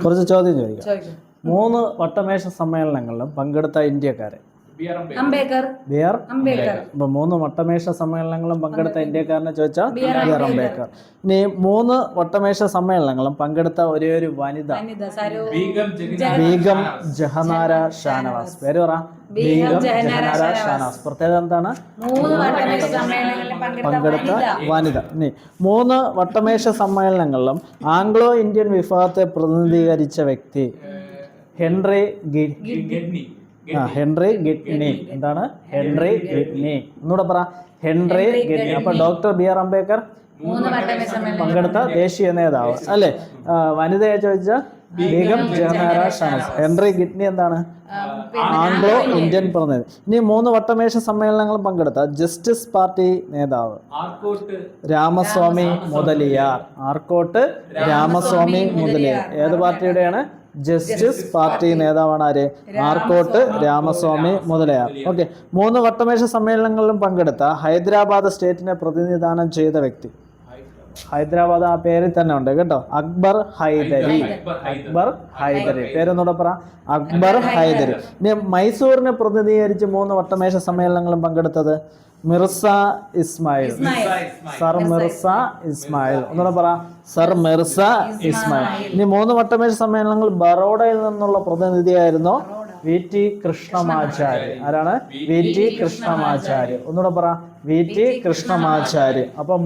കുറച്ച് ചോദ്യം ചോദിക്കാം. 3 വട്ടമേശ സമ്മേളനങ്ങളിലും പങ്കെടുത്ത ഇന്ത്യക്കാരെ. ഇപ്പൊ 3 വട്ടമേശ സമ്മേളനങ്ങളും പങ്കെടുത്ത ഇന്ത്യക്കാരനെ ചോദിച്ചാൽ ബി.ആർ. അംബേദ്കർ. ഇനി 3 വട്ടമേശ സമ്മേളനങ്ങളും പങ്കെടുത്ത ഒരേ ഒരു വനിത ബീഗം ജഹനാര ഷാനവാസ്. പേര് പറ. ബീഗം ജഹനാര ഷാനവാസ്. പ്രത്യേകത എന്താണ്? പങ്കെടുത്ത വനിത. ഇനി 3 വട്ടമേശ സമ്മേളനങ്ങളിലും ആംഗ്ലോ ഇന്ത്യൻ വിഭാഗത്തെ പ്രതിനിധീകരിച്ച വ്യക്തി ഹെൻറി ഗിഡ്നി. എന്താണ്? ഹെൻറി ഗിഡ്നി. ഒന്നുകൂടെ പറ. ഹെൻറി ഗിഡ്നി. അപ്പൊ ഡോക്ടർ ബി.ആർ. അംബേദ്കർ പങ്കെടുത്ത ദേശീയ നേതാവ് അല്ലെ. വനിതയെ ചോദിച്ച ബീഗം ജഹനാര ഷാനവാസ്. ഹെൻറി ഗിഡ്നി എന്താണ്? ആംഗ്ലോ ഇന്ത്യൻ പ്രതിനിധി. ഇനി 3 വട്ടമേശ സമ്മേളനങ്ങൾ പങ്കെടുത്ത ജസ്റ്റിസ് പാർട്ടി നേതാവ് രാമസ്വാമി മുതലിയാർ. ആർക്കോട്ട് രാമസ്വാമി മുതലിയാർ. ഏത് പാർട്ടിയുടെയാണ്? ജസ്റ്റിസ് പാർട്ടി നേതാവാണ് ആര്? ആർക്കോട്ട് രാമസ്വാമി മുതലിയാർ. ഓക്കെ. 3 വട്ടമേശ സമ്മേളനങ്ങളിലും പങ്കെടുത്ത ഹൈദരാബാദ് സ്റ്റേറ്റിനെ പ്രതിനിധാനം ചെയ്ത വ്യക്തി. ഹൈദരാബാദ് ആ പേരിൽ തന്നെ ഉണ്ട് കേട്ടോ. അക്ബർ ഹൈദരി. പേരൊന്നുകൂടെ പറ. അക്ബർ ഹൈദരി. ഇനി മൈസൂരിനെ പ്രതിനിധീകരിച്ച് 3 വട്ടമേശ സമ്മേളനങ്ങളും പങ്കെടുത്തത് മിർസ ഇസ്മായിൽ. സർ മിർസ ഇസ്മായിൽ. ഒന്നുകൂടെ പറ. സർ മിർസ ഇസ്മായിൽ. ഇനി 3 വട്ടമേശ സമ്മേളനങ്ങൾ ബറോഡയിൽ നിന്നുള്ള പ്രതിനിധിയായിരുന്നു വി.ടി. കൃഷ്ണമാചാരി. ആരാണ്? വി.ടി. കൃഷ്ണമാചാരി. ഒന്നുകൂടെ പറ. വി.ടി. കൃഷ്ണമാചാരി. അപ്പൊ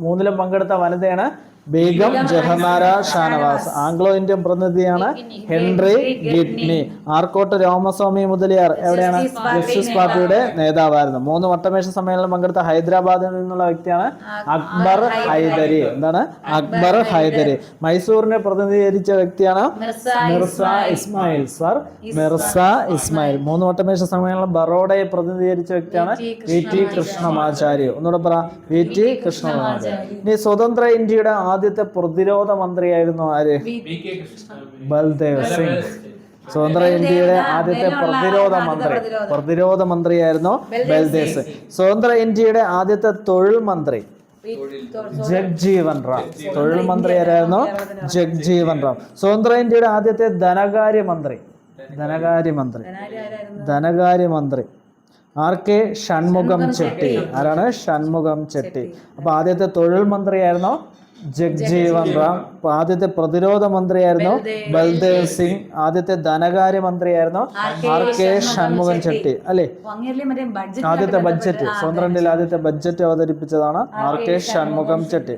3ലും പങ്കെടുത്ത വനിതയാണ് ബീഗം ജഹനാര ഷാനവാസ്. ആംഗ്ലോ ഇന്ത്യൻ പ്രതിനിധിയാണ് ഹെൻറി ഗിഡ്നി. ആർക്കോട്ട് രാമസ്വാമി മുതലിയാർ എവിടെയാണ്? ജസ്റ്റിസ് പാർട്ടിയുടെ നേതാവായിരുന്നു. 3 വട്ടമേശ സമ്മേളനം പങ്കെടുത്ത ഹൈദരാബാദിൽ നിന്നുള്ള വ്യക്തിയാണ് അക്ബർ ഹൈദരി. എന്താണ്? അക്ബർ ഹൈദരി. മൈസൂരിനെ പ്രതിനിധീകരിച്ച വ്യക്തിയാണ് മിർസ ഇസ്മായിൽ. സർ മിർസ ഇസ്മായിൽ. 3 വട്ടമേശ സമ്മേളനം ബറോഡയെ പ്രതിനിധീകരിച്ച വ്യക്തിയാണ് വി.ടി. കൃഷ്ണമാചാരി. ഒന്നുകൂടെ പറ. വി.ടി. കൃഷ്ണമാചാരി. ഇനി സ്വതന്ത്ര ഇന്ത്യയുടെ ആദ്യത്തെ പ്രതിരോധ മന്ത്രിയായിരുന്നു ആര്? ബൽദേവ് സിംഗ്. സ്വതന്ത്ര ഇന്ത്യയുടെ ആദ്യത്തെ പ്രതിരോധ മന്ത്രിയായിരുന്നു ബൽദേവ് സിംഗ്. സ്വതന്ത്ര ഇന്ത്യയുടെ ആദ്യത്തെ തൊഴിൽ മന്ത്രി ജഗ്ജീവൻ റാം. തൊഴിൽ മന്ത്രി ആരായിരുന്നു? ജഗ്ജീവൻ റാം. സ്വതന്ത്ര ഇന്ത്യയുടെ ആദ്യത്തെ ധനകാര്യമന്ത്രി ആർ.കെ. ഷൺമുഖം ചെട്ടി. ആരാണ്? ഷൺമുഖം ചെട്ടി. അപ്പൊ ആദ്യത്തെ തൊഴിൽ മന്ത്രിയായിരുന്നു ജഗ്ജീവൻ റാം. ആദ്യത്തെ പ്രതിരോധ മന്ത്രിയായിരുന്നു ബൽദേവ് സിംഗ്. ആദ്യത്തെ ധനകാര്യ മന്ത്രിയായിരുന്നു ആർ.കെ. ഷൺമുഖം ചെട്ടി അല്ലെ. ആദ്യത്തെ ബഡ്ജറ്റ് സ്വതന്ത്ര ഇന്ത്യയിൽ ആദ്യത്തെ ബഡ്ജറ്റ് അവതരിപ്പിച്ചതാണ് ആർ.കെ. ഷൺമുഖം ചെട്ടി.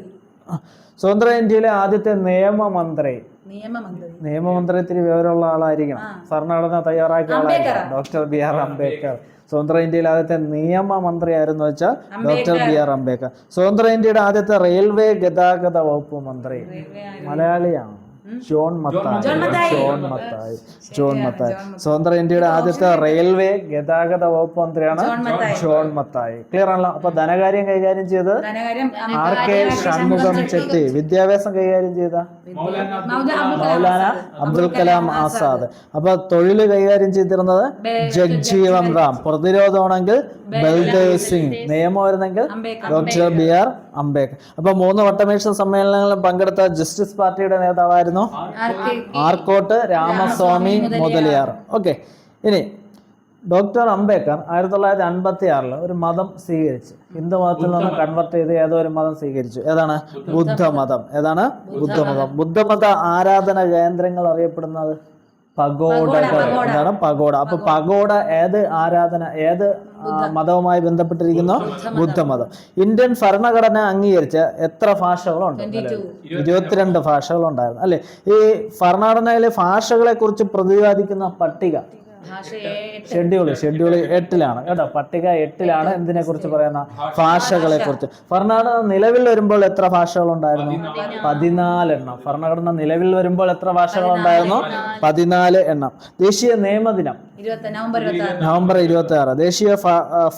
സ്വതന്ത്ര ഇന്ത്യയിലെ ആദ്യത്തെ നിയമമന്ത്രി ഇത്തിരി വിവരമുള്ള ആളായിരിക്കണം. ഭരണഘടന തയ്യാറാക്കിയ ആളായിരിക്കണം ഡോക്ടർ ബി.ആർ. അംബേദ്കർ. സ്വതന്ത്ര ഇന്ത്യയിൽ ആദ്യത്തെ നിയമമന്ത്രി ആയിരുന്നു വെച്ചാൽ ഡോക്ടർ ബി.ആർ. അംബേദ്കർ. സ്വതന്ത്ര ഇന്ത്യയുടെ ആദ്യത്തെ റെയിൽവേ ഗതാഗത വകുപ്പ് മന്ത്രി മലയാളിയാണ്. ജോൺ മത്തായി. സ്വതന്ത്ര ഇന്ത്യയുടെ ആദ്യത്തെ റെയിൽവേ ഗതാഗത വകുപ്പ് മന്ത്രിയാണ് ജോൺ മത്തായി. ക്ലിയർ ആണല്ലോ. അപ്പൊ ധനകാര്യം കൈകാര്യം ചെയ്ത് ആർ.കെ. ഷൺമുഖം ചെട്ടി. വിദ്യാഭ്യാസം കൈകാര്യം ചെയ്ത മൗലാന അബ്ദുൽ കലാം ആസാദ്. അപ്പൊ തൊഴിൽ കൈകാര്യം ചെയ്തിരുന്നത് ജഗ്ജീവൻ റാം. പ്രതിരോധമാണെങ്കിൽ ബൽദേവ് സിംഗ്. നിയമമായിരുന്നെങ്കിൽ ഡോക്ടർ ബി.ആർ. അംബേദ്കർ. അപ്പൊ 3 വട്ടമേശ സമ്മേളനങ്ങളിലും പങ്കെടുത്ത ജസ്റ്റിസ് പാർട്ടിയുടെ നേതാവായിരുന്നു ആർക്കോട്ട് രാമസ്വാമി മുതലിയാർ. ഓക്കെ. ഇനി ഡോക്ടർ അംബേദ്കർ 1956 ഒരു മതം സ്വീകരിച്ചു. ഹിന്ദു മതത്തിൽ നിന്ന് കൺവെർട്ട് ചെയ്ത് ഏതോ ഒരു മതം സ്വീകരിച്ചു. ഏതാണ്? ബുദ്ധമതം. ബുദ്ധമത ആരാധന കേന്ദ്രങ്ങൾ അറിയപ്പെടുന്നത് പഗോഡകൾ. എന്താണ്? പഗോഡ. അപ്പൊ പഗോഡ ഏത് മതവുമായി ബന്ധപ്പെട്ടിരിക്കുന്നു? ബുദ്ധമതം. ഇന്ത്യൻ ഭരണഘടന അംഗീകരിച്ച എത്ര ഭാഷകളുണ്ട്? 22 ഭാഷകളുണ്ടായിരുന്നു അല്ലെ. ഈ ഭരണഘടനയിലെ ഭാഷകളെ കുറിച്ച് പ്രതിപാദിക്കുന്ന പട്ടിക ഷെഡ്യൂൾ 8ലാണ് കേട്ടോ. പട്ടിക 8ലാണ് എന്തിനെ കുറിച്ച് പറയുന്ന? ഭാഷകളെ കുറിച്ച്. ഭരണഘടന നിലവിൽ വരുമ്പോൾ എത്ര ഭാഷകളുണ്ടായിരുന്നു? 14 എണ്ണം. ഭരണഘടന നിലവിൽ വരുമ്പോൾ എത്ര ഭാഷകളുണ്ടായിരുന്നു? 14 എണ്ണം. ദേശീയ നിയമദിനം നവംബർ 26. ദേശീയ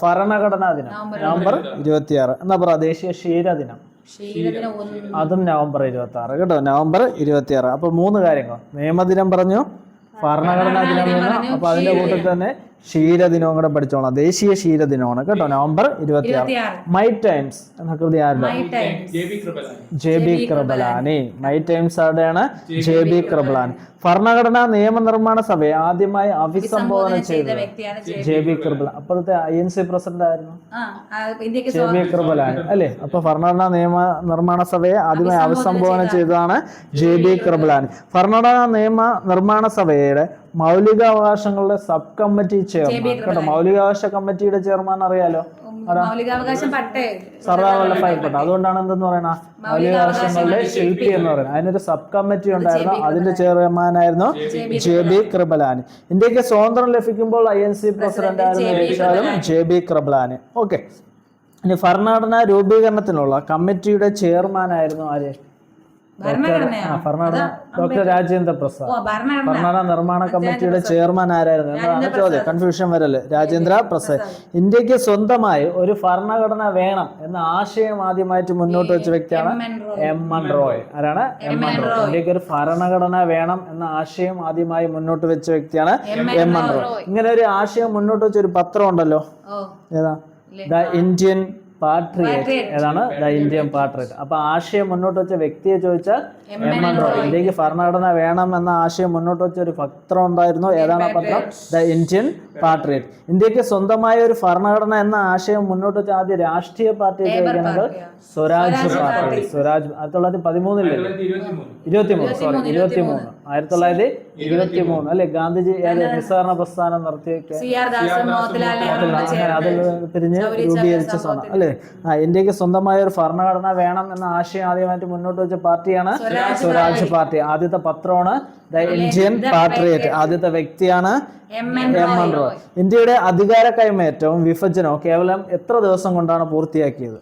ഭരണഘടനാ ദിനം നവംബർ 26. എന്നാ പറ. ദേശീയ ക്ഷീരദിനം അതും നവംബർ 26 കേട്ടോ. നവംബർ 26. അപ്പൊ 3 കാര്യങ്ങൾ. നിയമദിനം പറഞ്ഞു, ഭരണഘടനാ ദിനം. അപ്പൊ അതിന്റെ കൂട്ടത്തിൽ തന്നെ ക്ഷീരദിനവും കൂടെ പഠിച്ചോളാം. ദേശീയ ക്ഷീരദിനമാണ് കേട്ടോ, നവംബർ 26. മൈ ടൈംസ് എന്ന കൃതി ആരുടെ? JB കൃപലാനി. മൈ ടൈംസ് ആരുടെയാണ്? JB കൃപലാനി. ഭരണഘടനാ നിയമനിർമ്മാണ സഭയെ ആദ്യമായി അഭിസംബോധന ചെയ്ത JB കൃപലാനി. അപ്പോഴത്തെ INC പ്രസിഡന്റ് ആയിരുന്നു JB കൃപലാനി അല്ലേ? അപ്പൊ ഭരണഘടനാ നിയമ നിർമ്മാണ സഭയെ ആദ്യമായി അഭിസംബോധന ചെയ്തതാണ് JB കൃപലാനി. ഭരണഘടനാ നിയമ നിർമ്മാണ സഭയുടെ മൗലികാവകാശങ്ങളുടെ സബ് കമ്മിറ്റി ചെയർമാൻ കേട്ടോ. മൗലികാവകാശ കമ്മിറ്റിയുടെ ചെയർമാൻ അറിയാലോ, സർദാർ വല്ലഭായ് പട്ടേൽ. അതുകൊണ്ടാണ് എന്തെന്ന് പറയുന്നത് മൗലികാവകാശങ്ങളുടെ ശില്പി എന്ന് പറയുന്നത്. അതിനൊരു സബ് കമ്മിറ്റി ഉണ്ടായിരുന്നു, അതിന്റെ ചെയർമാനായിരുന്നു JB കൃപലാനി. ഇന്ത്യക്ക് സ്വാതന്ത്ര്യം ലഭിക്കുമ്പോൾ INC പ്രസിഡന്റ് ആയിരുന്നു ചോദിച്ചാലും JB കൃപലാനി. ഓക്കെ, ഇനി ഭരണഘടനാ രൂപീകരണത്തിനുള്ള കമ്മിറ്റിയുടെ ചെയർമാൻ ആയിരുന്നു ആര്? ഡോക്ടർ രാജേന്ദ്ര പ്രസാദ്. ഭരണഘടനാ നിർമ്മാണ കമ്മിറ്റിയുടെ ചെയർമാൻ ആരായിരുന്നു എന്നതാണ് ചോദ്യം, കൺഫ്യൂഷൻ വരല്ലേ. രാജേന്ദ്ര പ്രസാദ്. ഇന്ത്യക്ക് സ്വന്തമായി ഒരു ഭരണഘടന വേണം എന്ന ആശയം ആദ്യമായിട്ട് മുന്നോട്ട് വെച്ച വ്യക്തിയാണ് MN റോയ്. ആരാണ്? MN റോയ്. ഇന്ത്യക്ക് ഒരു ഭരണഘടന വേണം എന്ന ആശയം ആദ്യമായി മുന്നോട്ട് വെച്ച വ്യക്തിയാണ് MN റോയ്. ഇങ്ങനെ ഒരു ആശയം മുന്നോട്ട് വെച്ച ഒരു പത്രം ഉണ്ടല്ലോ, ഏതാ? The Indian patriot. ഏതാണ്? The Indian patriot. അപ്പൊ ആശയം മുന്നോട്ട് വെച്ച വ്യക്തിയെ ചോദിച്ചാൽ MN റോയ്. ഇന്ത്യക്ക് ഭരണഘടന വേണം എന്ന ആശയം മുന്നോട്ട് വെച്ച ഒരു പത്രം ഉണ്ടായിരുന്നു, ഏതാണ് ആ പത്രം? The Indian patriot. ഇന്ത്യക്ക് സ്വന്തമായ ഒരു ഭരണഘടന എന്ന ആശയം മുന്നോട്ട് വെച്ച ആദ്യ രാഷ്ട്രീയ പാർട്ടി ചോദിക്കുന്നത് സ്വരാജ് പാർട്ടി. സ്വരാജ് 1913 1923 അല്ലെ? ഗാന്ധിജി നിസ്സഹകരണ പ്രസ്ഥാനം നടത്തിയൊക്കെ അതിൽ തിരിഞ്ഞ് രൂപീകരിച്ച സ്വന്തം അല്ലെ? ഇന്ത്യക്ക് സ്വന്തമായ ഒരു ഭരണഘടന വേണം എന്ന ആശയം ആദ്യമായിട്ട് മുന്നോട്ട് വെച്ച പാർട്ടിയാണ് സ്വരാജ് പാർട്ടി. ആദ്യത്തെ പത്രമാണ് ദ ഇന്ത്യൻ പാട്രിയറ്റ്. ആദ്യത്തെ വ്യക്തിയാണ് MN റോയ്. ഇന്ത്യയുടെ അധികാര കൈമാറ്റവും വിഭജനവും കേവലം എത്ര ദിവസം കൊണ്ടാണ് പൂർത്തിയാക്കിയത്?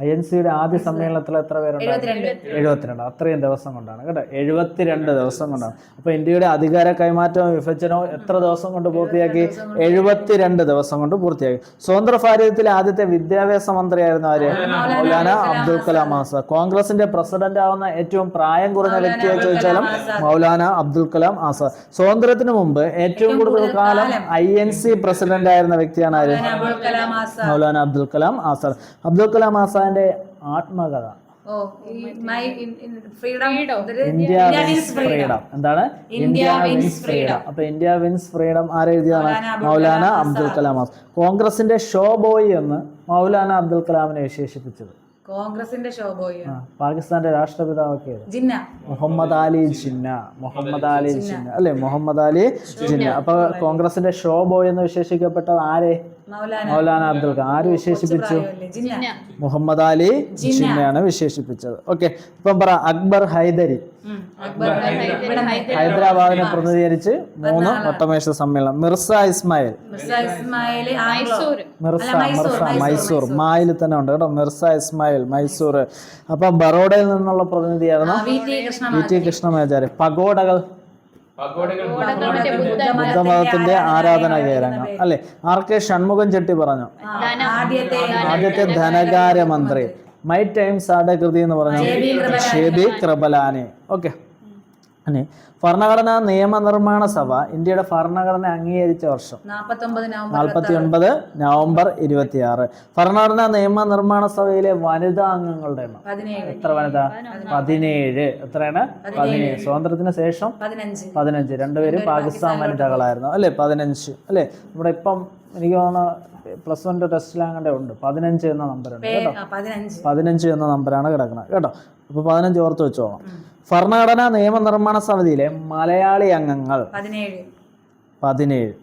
INCയുടെ ആദ്യ സമ്മേളനത്തിൽ എത്ര പേരുണ്ടായിരുന്നു? 72. അത്രയും ദിവസം കൊണ്ടാണ് കേട്ടോ, 72 ദിവസം കൊണ്ടാണ്. അപ്പൊ ഇന്ത്യയുടെ അധികാര കൈമാറ്റവും വിഭജനവും എത്ര ദിവസം കൊണ്ട് പൂർത്തിയാക്കി? 72 ദിവസം കൊണ്ട് പൂർത്തിയാക്കി. സ്വതന്ത്ര ഭാരതത്തിലെ ആദ്യത്തെ വിദ്യാഭ്യാസ മന്ത്രിയായിരുന്നു ആര്? മൗലാന അബ്ദുൽ കലാം ആസാദ്. കോൺഗ്രസിന്റെ പ്രസിഡന്റ് ആവുന്ന ഏറ്റവും പ്രായം കുറഞ്ഞ വ്യക്തിയെ ചോദിച്ചാലും മൗലാന അബ്ദുൽ കലാം ആസാദ്. സ്വാതന്ത്ര്യത്തിന് മുമ്പ് ഏറ്റവും കൂടുതൽ കാലം INC പ്രസിഡന്റ് ആയിരുന്ന വ്യക്തിയാണ് ആര്? മൗലാന അബ്ദുൽ കലാം ആസാദ്. അബ്ദുൽ കലാം ആസാദിന്റെ ആത്മകഥ ഇന്ത്യ വിൻസ് ഫ്രീഡം. എന്താണ്? India wins freedom. അപ്പൊ ഇന്ത്യ വിൻസ് ഫ്രീഡം ആരെഴുതിയാണ്? മൗലാന അബ്ദുൽ കലാം ആസാദ്. കോൺഗ്രസിന്റെ ഷോ ബോയ് എന്ന് മൗലാന അബ്ദുൽ കലാമിനെ വിശേഷിപ്പിച്ചത്? കോൺഗ്രസിന്റെ ഷോ ബോയ്. പാകിസ്ഥാന്റെ രാഷ്ട്രപിതാവൊക്കെ മുഹമ്മദ് അലി ജിന്ന. മുഹമ്മദ് അലി ജിന്ന അല്ലെ? മുഹമ്മദ് അലി ജിന്ന. അപ്പൊ കോൺഗ്രസിന്റെ ഷോ ബോയ് എന്ന് വിശേഷിക്കപ്പെട്ടത് ആരെ? മൗലാന അബ്ദുൽ കലാം. ആര് വിശേഷിപ്പിച്ചു? മുഹമ്മദ് അലി ജിന്നയാണ് വിശേഷിപ്പിച്ചത്. ഓക്കെ, ഇപ്പം പറ അക്ബർ ഹൈദരി. ഹൈദരാബാദിനെ പ്രതിനിധീകരിച്ച് 3 വട്ടമേശ സമ്മേളനം. മിർസ ഇസ്മായിൽ. മൈസൂർ. മായിൽ തന്നെ ഉണ്ട് കേട്ടോ, മിർസ ഇസ്മായിൽ മൈസൂർ. അപ്പൊ ബറോഡയിൽ നിന്നുള്ള പ്രതിനിധിയായിരുന്നു VT കൃഷ്ണമാചാര്യ. പഗോഡകൾ ബുദ്ധമതത്തിന്റെ ആരാധനാ കേന്ദ്രങ്ങൾ അല്ലെ? RK ഷൺമുഖം ചെട്ടി പറഞ്ഞു, ആദ്യത്തെ ധനകാര്യമന്ത്രി. മൈ ടൈംസ് ആരുടെ കൃതി എന്ന് പറഞ്ഞു? JB കൃപലാനി. ഓക്കെ, ഭരണഘടനാ നിയമനിർമ്മാണ സഭ ഇന്ത്യയുടെ ഭരണഘടന അംഗീകരിച്ച വർഷം 49 നവംബർ 26. ഭരണഘടനാ നിയമനിർമ്മാണ സഭയിലെ വനിതാ അംഗങ്ങളുടെ എണ്ണം എത്ര? വനിത 17. എത്രയാണ്? 17. സ്വാതന്ത്ര്യത്തിന് ശേഷം 15. രണ്ടുപേരും പാകിസ്ഥാൻ വനിതകളായിരുന്നു അല്ലെ? 15 അല്ലെ? ഇവിടെ ഇപ്പം എനിക്ക് തോന്നുന്നു +1 ടെസ്റ്റിലാകണ്ടേ ഉണ്ട് 15 എന്ന നമ്പറുണ്ട് കേട്ടോ. 15 എന്ന നമ്പറാണ് കിടക്കുന്നത് കേട്ടോ. അപ്പൊ 15 ഓർത്ത് വെച്ചോളാം. ഭരണഘടനാ നിയമനിർമ്മാണ സമിതിയിലെ മലയാളി അംഗങ്ങൾ 17.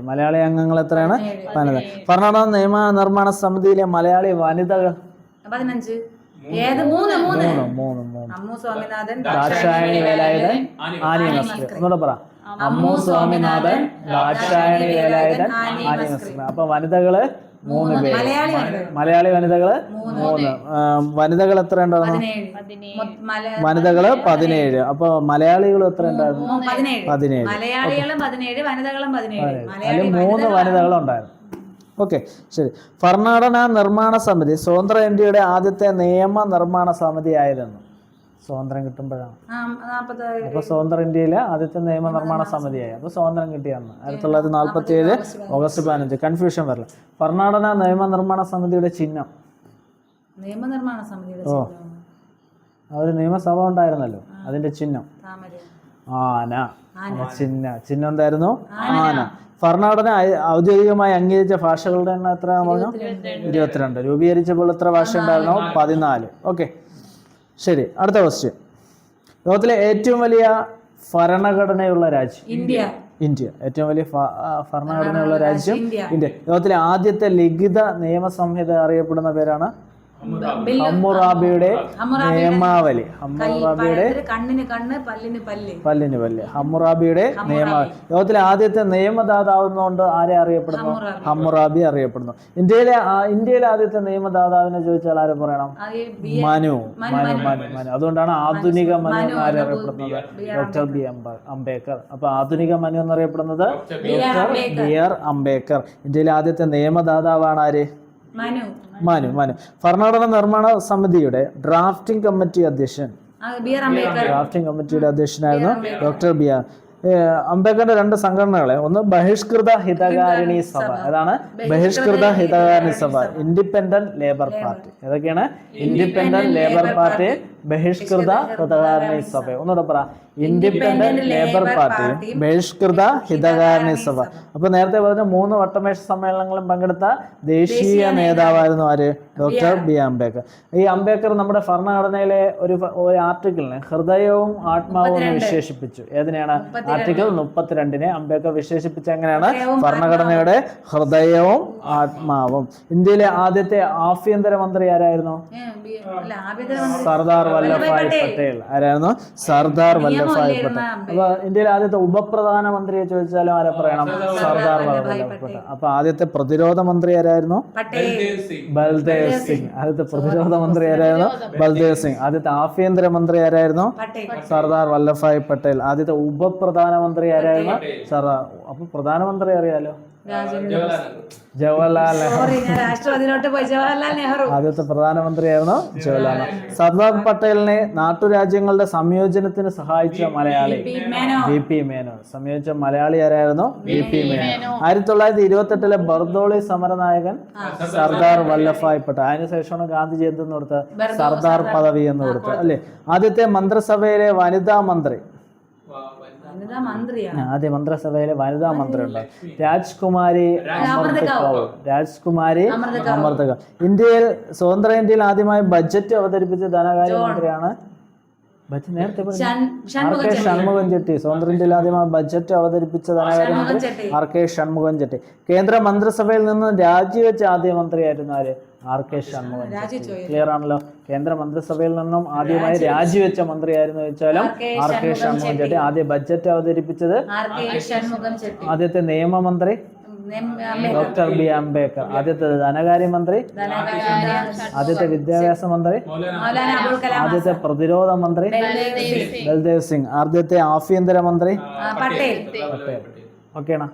മലയാളി അംഗങ്ങൾ എത്രയാണ്? 15. ഭരണഘടനാ നിയമനിർമ്മാണ സമിതിയിലെ മലയാളി വനിതകൾ 15. 3. ദാക്ഷായണി വേലായുധൻ, ആനി നസ്രിൻ. ഒന്നുകൂടെ പറ. അമ്മു സ്വാമിനാഥൻ, ദാക്ഷായണി വേലായുധൻ, ആനി നസ്രിൻ. അപ്പൊ വനിതകള് 3 പേര്. മലയാളി വനിതകള് 3. വനിതകൾ എത്ര ഉണ്ടായിരുന്നു? വനിതകള് 17. അപ്പൊ മലയാളികൾ എത്ര ഉണ്ടായിരുന്നു? 17. അതിൽ 3 വനിതകളുണ്ടായിരുന്നു. ഓക്കെ, ശരി. ഭരണഘടനാ നിർമ്മാണ സമിതി സ്വതന്ത്ര ഇന്ത്യയുടെ ആദ്യത്തെ നിയമ നിർമ്മാണ സമിതി ആയിരുന്നു. സ്വാതന്ത്ര്യം കിട്ടുമ്പോഴാണ്. അപ്പോൾ സ്വതന്ത്ര ഇന്ത്യയിലെ ആദ്യത്തെ നിയമനിർമ്മാണ സമിതിയായി. അപ്പോൾ സ്വാതന്ത്ര്യം കിട്ടിയാണ് 1947 ഓഗസ്റ്റ് 15. കൺഫ്യൂഷൻ വരില്ല. ഭരണഘടനാ നിയമനിർമ്മാണ സമിതിയുടെ ചിഹ്നം. നിയമനിർമ്മാണ സമിതിയുടെ ഒരു നിയമസഭ ഉണ്ടായിരുന്നല്ലോ, അതിന്റെ ചിഹ്നം ആന. ചിഹ്നം എന്തായിരുന്നു? ആന. ഭരണഘടന ഔദ്യോഗികമായി അംഗീകരിച്ച ഭാഷകളുടെ എണ്ണം എത്ര പറഞ്ഞു? 22. രൂപീകരിച്ചപ്പോൾ എത്ര ഭാഷ ഉണ്ടായിരുന്നു? 14. ഓക്കെ, ശരി. അടുത്ത ക്വസ്റ്റ്യൻ. ലോകത്തിലെ ഏറ്റവും വലിയ ഭരണഘടനയുള്ള രാജ്യം? ഇന്ത്യ. ഏറ്റവും വലിയ ഭരണഘടനയുള്ള രാജ്യം ഇന്ത്യ. ലോകത്തിലെ ആദ്യത്തെ ലിഖിത നിയമസംഹിത അറിയപ്പെടുന്ന പേരാണ് ഹമ്മുറാബിയുടെ നിയമാവലി. ഹമ്മുറാബിയുടെ പല്ലിന് പല്ല്. ഹമ്മുറാബിയുടെ നിയമാവലി. ലോകത്തിലെ ആദ്യത്തെ നിയമദാതാവുന്നതുകൊണ്ട് ആരെ അറിയപ്പെടുന്നു? ഹമ്മുറാബി അറിയപ്പെടുന്നു. ഇന്ത്യയിലെ ആദ്യത്തെ നിയമദാതാവിനെ ചോദിച്ചാൽ ആരെ പറയണം? മനു. അതുകൊണ്ടാണ് ആധുനിക മനു എന്ന് ആരെ അറിയപ്പെടുന്നത്? Doctor B Ambedkar. അപ്പൊ ആധുനിക മനു എന്നറിയപ്പെടുന്നത് ഡോക്ടർ ബി ആർ അംബേദ്കർ. ഇന്ത്യയിലെ ആദ്യത്തെ നിയമദാതാവാണ് ആര്? മനു. ഭരണഘടനാ നിർമ്മാണ സമിതിയുടെ ഡ്രാഫ്റ്റിംഗ് കമ്മിറ്റിയുടെ അധ്യക്ഷനായിരുന്നു ഡോക്ടർ ബി ആർ അംബേദ്കറിന്റെ 2 സംഘടനകളെ, ഒന്ന് ബഹിഷ്കൃത ഹിതകാരിണി സഭ. ഏതാണ് ബഹിഷ്കൃത ഹിതകാരിണി സഭ? Independent labour party. ഏതൊക്കെയാണ്? ഇൻഡിപെൻഡന്റ് ലേബർ പാർട്ടി, ബഹിഷ്കൃത ഹിതകാരിണി സഭ. ഒന്നുകൂടെ പറ. ഇൻഡിപെൻഡന്റ് ലേബർ പാർട്ടി, ബഹിഷ്കൃത ഹിതകാരിണി സഭ. അപ്പൊ നേരത്തെ പറഞ്ഞ 3 വട്ടമേശ സമ്മേളനങ്ങളും പങ്കെടുത്ത ദേശീയ നേതാവായിരുന്നു ആര്? Doctor B Ambedkar. ഈ അംബേദ്കർ നമ്മുടെ ഭരണഘടനയിലെ ഒരു ആർട്ടിക്കിളിനെ ഹൃദയവും ആത്മാവും വിശേഷിപ്പിച്ചു. ഏതിനെയാണ്? ആർട്ടിക്കിൾ 32 അംബേദ്കർ വിശേഷിപ്പിച്ച എങ്ങനെയാണ്? ഭരണഘടനയുടെ ഹൃദയവും ആത്മാവും. ഇന്ത്യയിലെ ആദ്യത്തെ ആഭ്യന്തരമന്ത്രി ആരായിരുന്നു? സർദാർ വല്ലഭായ് പട്ടേൽ. ആരായിരുന്നു? സർദാർ വല്ലഭായ് പട്ടേൽ. അപ്പൊ ഇന്ത്യയിലെ ആദ്യത്തെ ഉപപ്രധാനമന്ത്രിയെ ചോദിച്ചാലും ആരെ പറയണം? സർദാർ വല്ലഭായ് പട്ടേൽ. അപ്പൊ ആദ്യത്തെ പ്രതിരോധ മന്ത്രി ആരായിരുന്നു? ബൽദേവ് സിംഗ്. ആദ്യത്തെ പ്രതിരോധ മന്ത്രി ആരായിരുന്നു? ബൽദേവ് സിംഗ്. ആദ്യത്തെ ആഭ്യന്തരമന്ത്രി ആരായിരുന്നു? സർദാർ വല്ലഭായ് പട്ടേൽ. ആദ്യത്തെ ഉപപ്രധാനമന്ത്രി ആരായിരുന്നു? സർദാർ. അപ്പൊ പ്രധാനമന്ത്രി അറിയാലോ, ജവഹർലാൽ നെഹ്റു. ആദ്യത്തെ പ്രധാനമന്ത്രിയായിരുന്നു ജവഹർലാൽ നെഹ്റു. സർദാർ പട്ടേലിനെ നാട്ടുരാജ്യങ്ങളുടെ സംയോജനത്തിന് സഹായിച്ച മലയാളി VP മേനോൻ. സംയോജിച്ച മലയാളി ആരായിരുന്നു? VP മേനോൻ. 1928 ബർദോളി സമരനായകൻ സർദാർ വല്ലഭായ് പട്ടേൽ. അതിനുശേഷമാണ് ഗാന്ധിജി എന്തെന്ന് കൊടുത്ത്? സർദാർ പദവി എന്ന് കൊടുത്ത്, അല്ലേ? ആദ്യത്തെ മന്ത്രിസഭയിലെ വനിതാ മന്ത്രി? ആദ്യ മന്ത്രിസഭയിലെ വനിതാ മന്ത്രി ഉണ്ട് രാജ്കുമാരി അമൃത് കൗർ. ഇന്ത്യയിൽ സ്വതന്ത്ര ഇന്ത്യയിൽ ആദ്യമായി ബജറ്റ് അവതരിപ്പിച്ച ധനകാര്യമന്ത്രിയാണ് നേരത്തെ ഷൺമുഖം ചെട്ടി. സ്വതന്ത്ര ഇന്ത്യയിൽ ആദ്യമായി ബജറ്റ് അവതരിപ്പിച്ച ധനകാര്യമന്ത്രി RK ഷൺമുഖം ചെട്ടി. കേന്ദ്ര മന്ത്രിസഭയിൽ നിന്ന് രാജിവെച്ച ആദ്യ മന്ത്രിയായിരുന്നു ആര്? RK ഷൺമുഖം ചെട്ടി. ക്ലിയർ ആണല്ലോ. കേന്ദ്ര മന്ത്രിസഭയിൽ നിന്നും ആദ്യമായി രാജിവെച്ച മന്ത്രിയായിരുന്നു ചോദിച്ചാലും RK ഷൺമുഖം ചെട്ടി. ആദ്യ ബജറ്റ് അവതരിപ്പിച്ചത് ആദ്യത്തെ നിയമമന്ത്രി ഡോക്ടർ ബി അംബേദ്കർ. ആദ്യത്തെ ധനകാര്യമന്ത്രി, ആദ്യത്തെ വിദ്യാഭ്യാസ മന്ത്രി, ആദ്യത്തെ പ്രതിരോധ മന്ത്രി ബൽദേവ് സിംഗ്, ആദ്യത്തെ ആഭ്യന്തര മന്ത്രി പട്ടേൽ. ഓക്കെയാണോ?